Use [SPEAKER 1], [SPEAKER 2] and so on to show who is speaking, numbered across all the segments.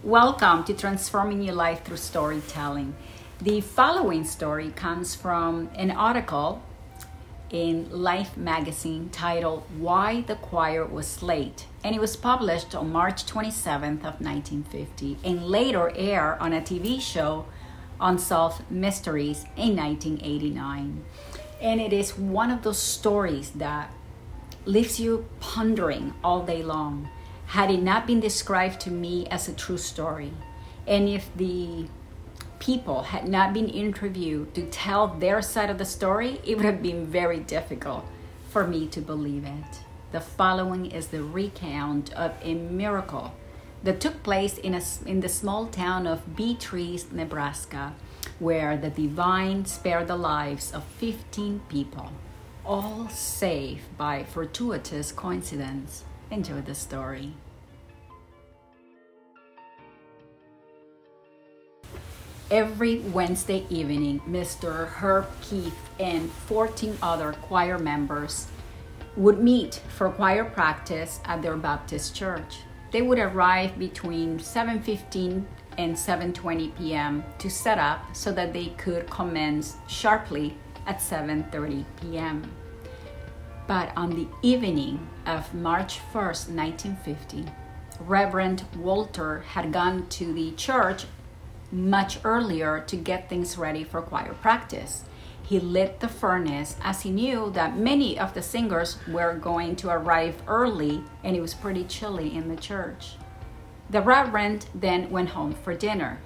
[SPEAKER 1] Welcome to Transforming Your Life Through Storytelling. The following story comes from an article in Life magazine titled Why the Choir Was Late, and it was published on March 27th of 1950 and later aired on a TV show, Unsolved Mysteries, in 1989. And it is one of those stories that leaves you pondering all day long. Had it not been described to me as a true story, and if the people had not been interviewed to tell their side of the story, it would have been very difficult for me to believe it. The following is the recount of a miracle that took place in the small town of Beatrice, Nebraska, where the divine spared the lives of 15 people, all saved by fortuitous coincidence. Enjoy the story. Every Wednesday evening, Mr. Herb Keith and 14 other choir members would meet for choir practice at their Baptist church. They would arrive between 7:15 and 7:20 p.m. to set up so that they could commence sharply at 7:30 p.m. But on the evening of March 1st, 1950, Reverend Walter had gone to the church much earlier to get things ready for choir practice. He lit the furnace as he knew that many of the singers were going to arrive early and it was pretty chilly in the church. The Reverend then went home for dinner.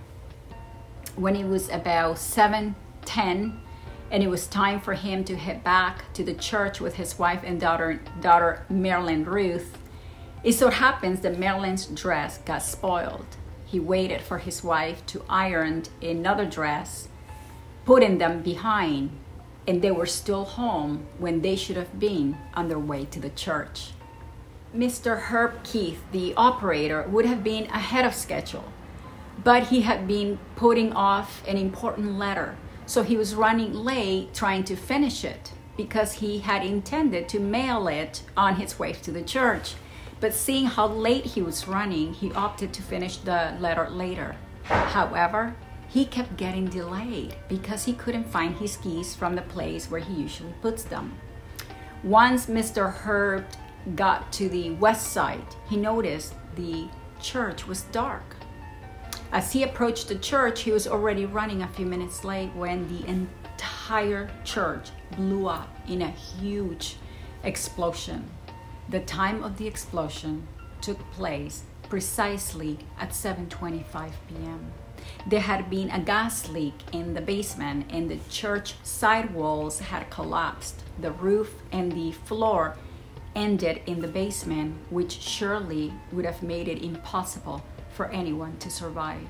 [SPEAKER 1] When it was about 7:10 and it was time for him to head back to the church with his wife and daughter Marilyn Ruth, it so happens that Marilyn's dress got spoiled. He waited for his wife to iron another dress, putting them behind, and they were still home when they should have been on their way to the church. Mr. Herb Keith, the operator, would have been ahead of schedule, but he had been putting off an important letter. So he was running late trying to finish it because he had intended to mail it on his way to the church. But seeing how late he was running, he opted to finish the letter later. However, he kept getting delayed because he couldn't find his keys from the place where he usually puts them. Once Mr. Herb got to the west side, he noticed the church was dark. As he approached the church, he was already running a few minutes late when the entire church blew up in a huge explosion. The time of the explosion took place precisely at 7:25 p.m. There had been a gas leak in the basement and the church side walls had collapsed. The roof and the floor ended in the basement, which surely would have made it impossible for anyone to survive.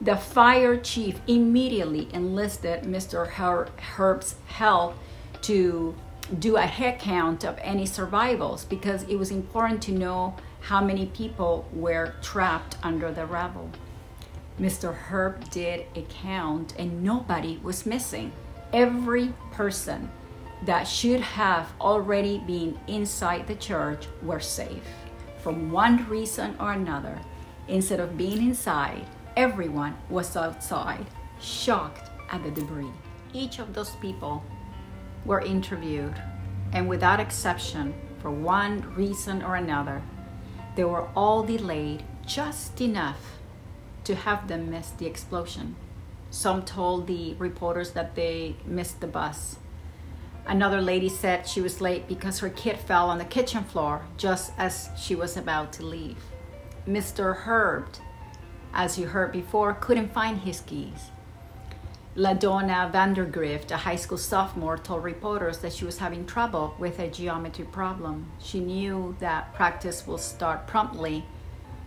[SPEAKER 1] The fire chief immediately enlisted Mr. Herb's help to do a head count of any survivals because it was important to know how many people were trapped under the rubble. Mr. Herb did a count and nobody was missing. Every person that should have already been inside the church were safe. For one reason or another, instead of being inside, everyone was outside, shocked at the debris. Each of those people were interviewed, and without exception, for one reason or another, they were all delayed just enough to have them miss the explosion. Some told the reporters that they missed the bus. Another lady said she was late because her kid fell on the kitchen floor just as she was about to leave. Mr. Herb, as you heard before, couldn't find his keys. LaDonna Vandergrift, a high school sophomore, told reporters that she was having trouble with a geometry problem. She knew that practice will start promptly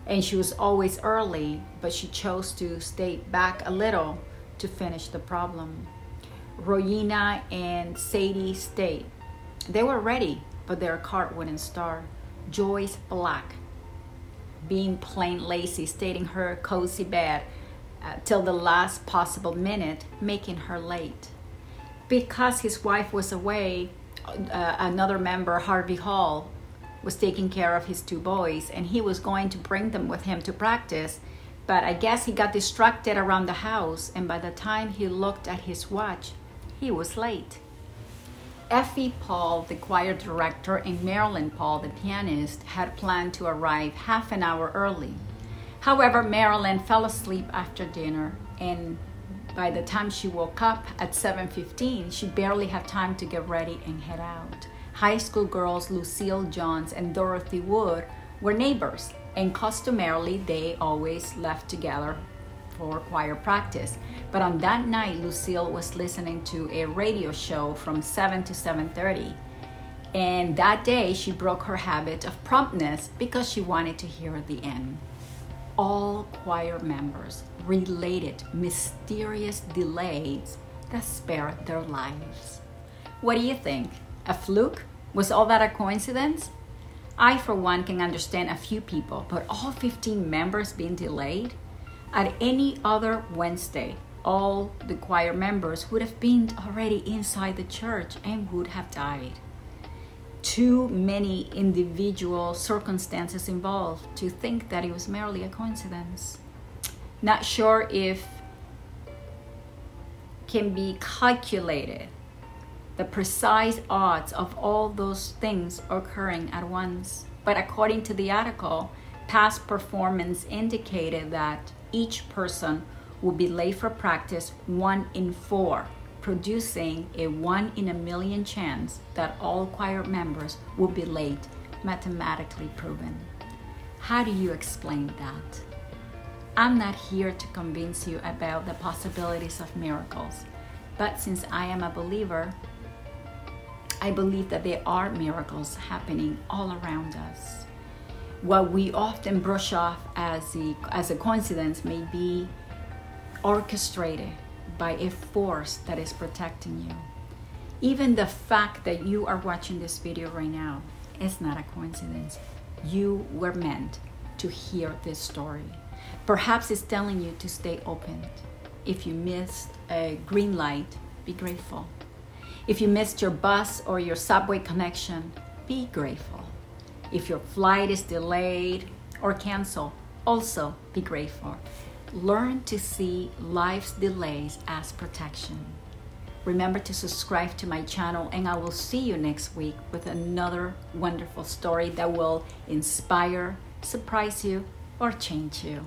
[SPEAKER 1] and she was always early, but she chose to stay back a little to finish the problem. Royina and Sadie stayed. They were ready, but their car wouldn't start. Joyce Black, being plain lazy, stayed in her cozy bed till the last possible minute, making her late. Because his wife was away, another member, Harvey Hall, was taking care of his two boys, and he was going to bring them with him to practice, But I guess he got distracted around the house, and by the time he looked at his watch, he was late. Effie Paul, the choir director, and Marilyn Paul, the pianist, had planned to arrive half an hour early. However, Marilyn fell asleep after dinner, and by the time she woke up at 7:15, she barely had time to get ready and head out. High school girls Lucille Jones and Dorothy Wood were neighbors, and customarily they always left together for choir practice. But on that night, Lucille was listening to a radio show from 7 to 7:30. And that day, she broke her habit of promptness because she wanted to hear the end. All choir members related mysterious delays that spared their lives. What do you think? A fluke? Was all that a coincidence? I, for one, can understand a few people, but all 15 members being delayed? At any other Wednesday, all the choir members would have been already inside the church and would have died. Too many individual circumstances involved to think that it was merely a coincidence. Not sure if can be calculated the precise odds of all those things occurring at once. But according to the article, past performance indicated that each person will be late for practice 1 in 4, producing a 1 in a million chance that all choir members will be late, mathematically proven. How do you explain that? I'm not here to convince you about the possibilities of miracles, but since I am a believer, I believe that there are miracles happening all around us. What we often brush off as a coincidence may be orchestrated by a force that is protecting you. Even the fact that you are watching this video right now is not a coincidence. You were meant to hear this story. Perhaps it's telling you to stay open. If you missed a green light, be grateful. If you missed your bus or your subway connection, be grateful. If your flight is delayed or canceled, also be grateful. Learn to see life's delays as protection. Remember to subscribe to my channel, and I will see you next week with another wonderful story that will inspire, surprise you, or change you.